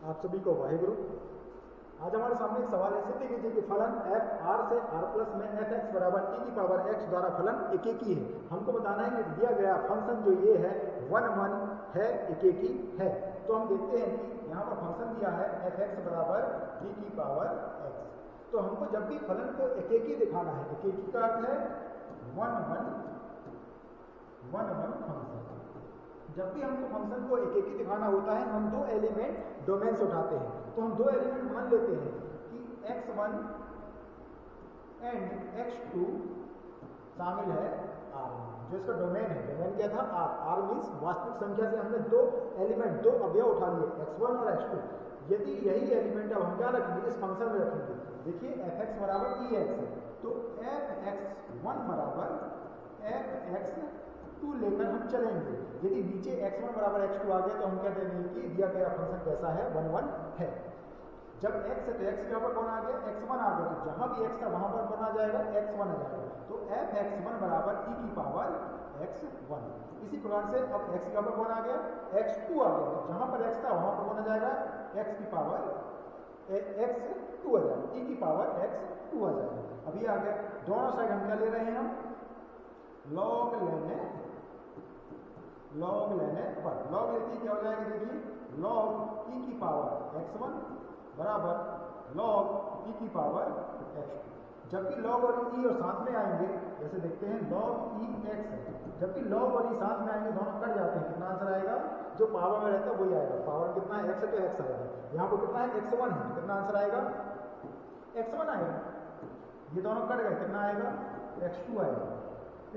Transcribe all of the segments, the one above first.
आप सभी को वाहेगुरु। आज हमारे सामने एक सवाल है। सिद्ध कीजिए कि फलन f r से r प्लस में f x बराबर e की पावर x द्वारा फलन एकेकी है। हमको बताना है कि दिया गया फंक्शन जो ये है 1 1 है, एकेकी है। तो हम देखते हैं कि यहाँ पर फंक्शन दिया है f x बराबर e की पावर x। तो हमको जब भी फलन को एकेकी दिखाना है, एकेकी का अर्थ है 1 1 फंक्शन। जब भी हमको फंक्शन को एकेकी दिखाना होता है, हम दो एलिमेंट डोमेन से उठाते हैं। तो हम दो एलिमेंट मान लेते हैं कि x1 एंड x2 शामिल है R में, जो इसका डोमेन है। डोमेन क्या था? R। R मीन्स वास्तविक संख्या से हमने दो एलिमेंट, दो अवयव उठा लिए, x1 और x2। यदि यही एलिमेंट अब हम क्या रखेंगे? इस फंक्शन में रखेंगे। देखिए fx बराबर ex है, तो fx1 बराबर fx2 लेकर हम चलेंगे। यदि नीचे x1 बराबर x2 आ गया तो हम क्या देंगे कि दिया गया फंक्शन कैसा है? 1 1 है। जब x है तो x के ऊपर कौन आ गया? x1 आ गया, तो जहां भी x था वहां पर कौन आ जाएगा? x1 आ जाएगा। तो fx1 बराबर e की पावर x1। इसी प्रकार से अब x के ऊपर कौन आ गया? x2 आ गया, तो जहां पर x था वहां पर कौन आ जाएगा? x की पावर x2 आ जाएगा, e की पावर x2 आ जाएगा। अभी आ गया। दोनों साइड हम क्या ले रहे हैं? हम लॉग लेने पर लॉग लेते क्या हो जाएगा? देखिए लॉग e की पावर x1 बराबर लॉग e की पावर x2। जबकि लॉग और e और साथ में आएंगे, जैसे देखते हैं लॉग e x है, जबकि लॉग और e साथ में आएंगे दोनों कट जाते हैं। कितना आंसर आएगा? जो पावर में रहता है वही आएगा। पावर कितना है? x है तो x आएगा। यहाँ पर कितना है? x1 है, तो कितना आंसर आएगा? x1 आएगा। ये दोनों कट गए, कितना आएगा? x2 आएगा।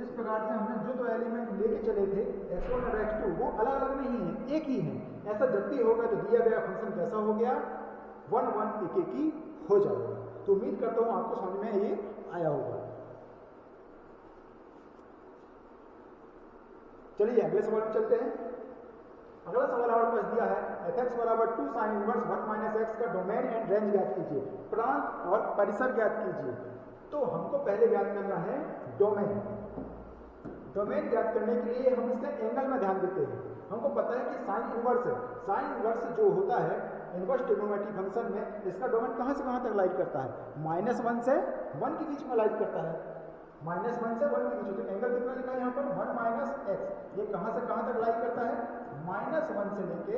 इस प्रकार से हमने जो दो एलिमेंट लेके चले थे x1 और x2, वो अलग अलग नहीं है, एक ही है। ऐसा जब भी होगा तो दिया गया फंक्शन कैसा हो गया? 1 1 एकेकी हो जाएगा। तो उम्मीद करता हूं आपको समझ में ये आया होगा। चलिए अगले सवाल में चलते हैं। अगला सवाल हमारे पास दिया है fx बराबर 2 sin इनवर्स 1 माइनस x का डोमेन एंड रेंज ज्ञात कीजिए, प्रांत और परिसर ज्ञात कीजिए। तो हमको पहले ज्ञात करना है डोमेन। डोमेन ज्ञात करने के लिए हम इसके एंगल में ध्यान देते हैं। हमको पता है कि साइन इनवर्स है। साइन इनवर्स जो होता है इनवर्स ट्रिग्नोमेट्री फंक्शन में, इसका डोमेन कहां से कहां तक लाइट करता है? -1 से 1 के बीच में लाइट करता है। -1 से 1 के बीच। तो एंगल कितना लिखा है यहाँ पर? 1 माइनस x। ये कहां से कहां तक लाइट करता है? -1 से लेके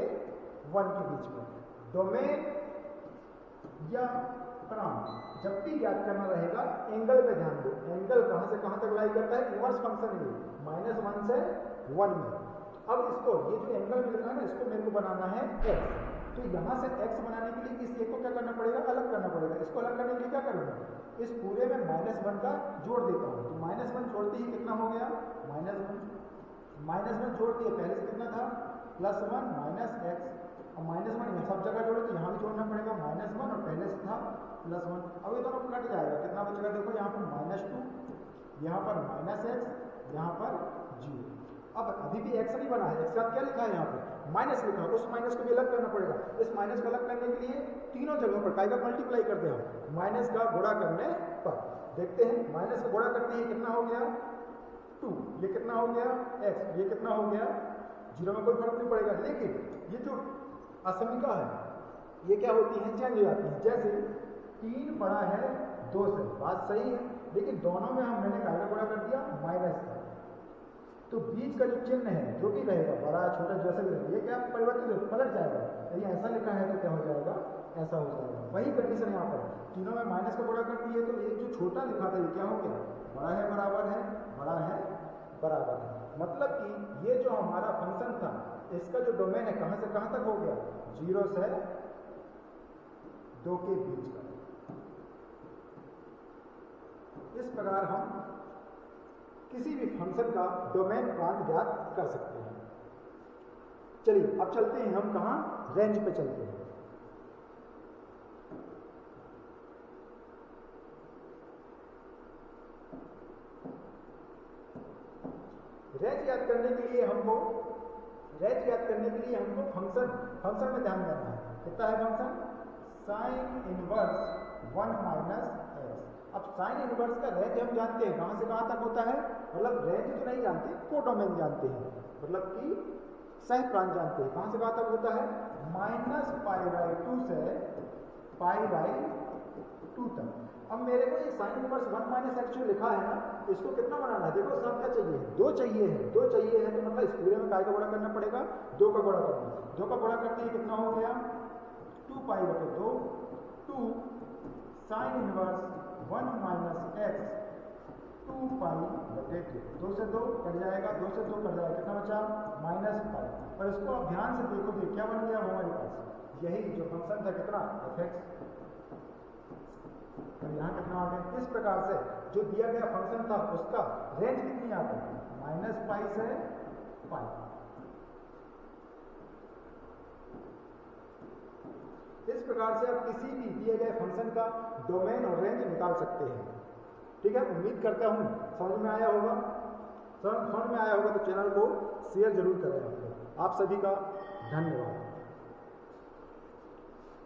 1 के बीच में। डोमेन या प्रांत जब भी ज्ञात करना रहेगा एंगल पे ध्यान दो। एंगल कहां से कहां तक लाई करता है? इनवर्स फंक्शन में -1 से 1 में। अब इसको, ये जो एंगल में लिखा है ना, इसको मेरे को बनाना है x। तो यहां से x बनाने के लिए इस एक को क्या करना पड़ेगा? अलग करना पड़ेगा। इसको अलग करने के लिए क्या करूंगा? इस पूरे में -1 का जोड़ देता हूं। तो -1 जोड़ते ही कितना हो गया? -1 जोड़ दिए, पहले से कितना था? +1 माइनस x। अब -1 सब जगह जोड़े तो यहाँ भी जोड़ना पड़ेगा -1, और पहले से था +1। अब ये दोनों कट जाएगा, कितना बचेगा? देखो यहाँ पर -2, यहाँ पर -x, यहाँ पर 0। अब अभी भी x नहीं बना है, x का क्या लिखा है? यहाँ पर माइनस लिखा है। उस माइनस को भी अलग करना पड़ेगा। इस माइनस को अलग करने के लिए तीनों जगह पर काय का मल्टीप्लाई करते हैं, माइनस का गुणा करने पर। देखते हैं, माइनस का गुणा करते ही कितना हो गया? 2। ये कितना हो गया? x। ये कितना हो गया? 0 में कोई फर्क नहीं पड़ेगा। लेकिन ये जो असमिका है ये क्या होती है? चेंज हो जाती है। जैसे 3 बड़ा है 2 से, बात सही है, लेकिन दोनों में मैंने काय का गुणा कर दिया? माइनस का। तो बीच का जो चिन्ह है जो भी रहेगा, बड़ा छोटा जैसे भी रहेगा, ये क्या परिवर्तित हो, पलट जाएगा। यदि ऐसा लिखा है तो क्या हो जाएगा? ऐसा हो जाएगा। वही कंडीशन यहाँ पर, तीनों में माइनस का गुणा कर दिए तो एक जो छोटा लिखा था ये क्या हो गया? बड़ा है बराबर है, बड़ा है बराबर है। मतलब कि ये जो हमारा फंक्शन था, इसका जो डोमेन है कहां से कहां तक हो गया? 0 से 2 के बीच का। इस प्रकार हम किसी भी फंक्शन का डोमेन प्रांत ज्ञात कर सकते हैं। चलिए अब चलते हैं हम कहां? रेंज पे चलते हैं। रेंज ज्ञात करने के लिए हमको फंक्शन में ध्यान देना है। कितना है function? Sine inverse 1 minus x। अब साइन इनवर्स का रेंज हम जानते हैं, कहां से कहां तक होता है? मतलब रेंज तो नहीं जानते, कोडोमेन जानते हैं। मतलब कि सह प्रांत जानते हैं, कहाँ से कहाँ तक होता है, -π/2 से π/2 तक। अब मेरे को ये साइन इनवर्स 1 - x जो लिखा है ना, इसको कितना बनाना है, देखो सब क्या चाहिए, 2 चाहिए है, 2 चाहिए है, तो मतलब इस पूरे में काय का गुणा करना पड़ेगा, 2 का गुणा करना, 2 का गुणा करते ही कितना हो गया, 2π/2 2 साइन इनवर्स 1 - x 2π/2, 2 से 2 कट जाएगा, 2 से 2 कट जाएगा, कितना बचा, -π। और इसको आप ध्यान से देखोगे क्या बन गया हमारे पास, यही जो फंक्शन था कितना, f(x), तो यहाँ कितना आ गया। इस प्रकार से जो दिया गया फंक्शन था उसका रेंज कितनी आ गई, -π से π। इस प्रकार से आप किसी भी दिए गए फंक्शन का डोमेन और रेंज निकाल सकते हैं। ठीक है, उम्मीद करता हूं समझ में आया होगा। समझ में आया होगा तो चैनल को शेयर जरूर करें। आप सभी का धन्यवाद।